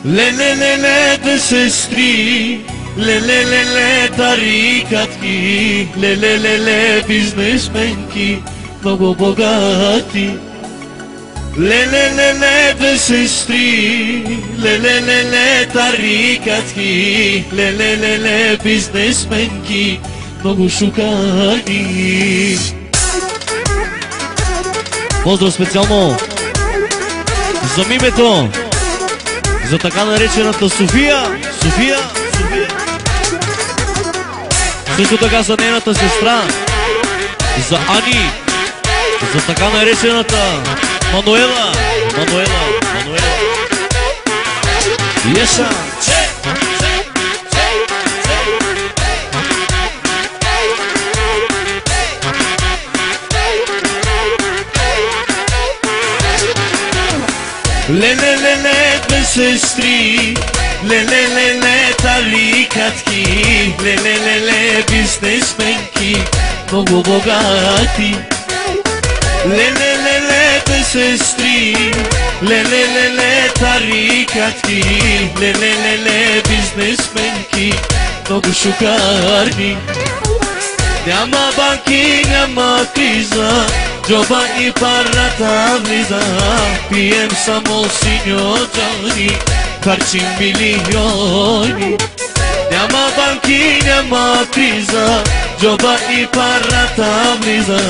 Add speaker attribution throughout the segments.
Speaker 1: Ле-ле-ле-ле, сестри, ле-ле-ле-ле, тарикатки, ле-ле-ле-ле, бизнесменки, много богати. Ле-ле-ле-ле, сестри, ле-ле-ле-ле, тарикатки, ле-ле-ле-ле, бизнесменки, много шукани. Поздрав специално за мимето, за така наречената София. София. Също така за нейната сестра, за Ани, за така наречената Мануела. Еша. Ле-ле-ле-ле, две сестри, ле-ле-ле-ле, тарикатки, ле-ле-ле-ле, бизнесменки, много богати. Ле-ле-ле-ле, две сестри, ле-ле-ле-ле, тарикатки, ле-ле-ле-ле, бизнесменки, много шукарни. Няма банки, няма криза, джоба и парата влиза. Пием само синьо джони, харчим милиони. Няма банки, няма криза, джоба и парата влиза.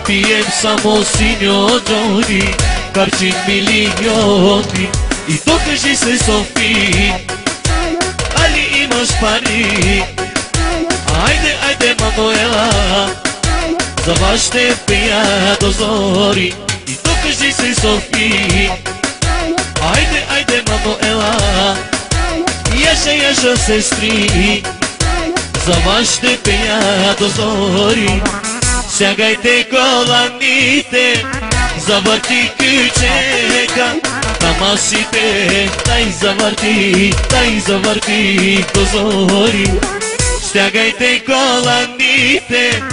Speaker 1: Пием само синьо джони, харчим милиони. И то кажи се, Софи, али имаш пари? Айде, Мануела, за вас ще пия до зори. И то кажи се, Софи, айде, Мануела, яша, сестри, за вас ще пия до зори. Сягайте коланите, завърти ключека на масите, дай завърти до зори. Стягайте коланите,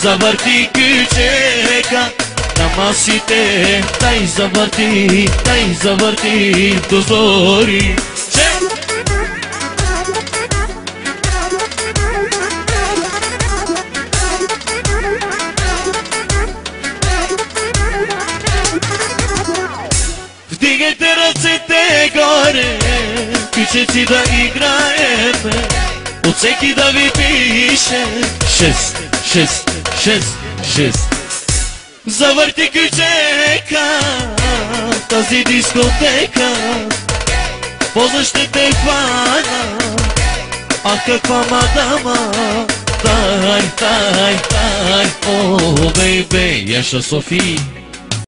Speaker 1: завърти ключека на масите, дай завърти до зори. Вдигайте ръцете горе, пичеци да играеме, от всеки да ви пише 6. Завърти ключека тази дискотека, после ще те хвана. Ах, каква мадама, дай, о, бейбе, Яша Софи.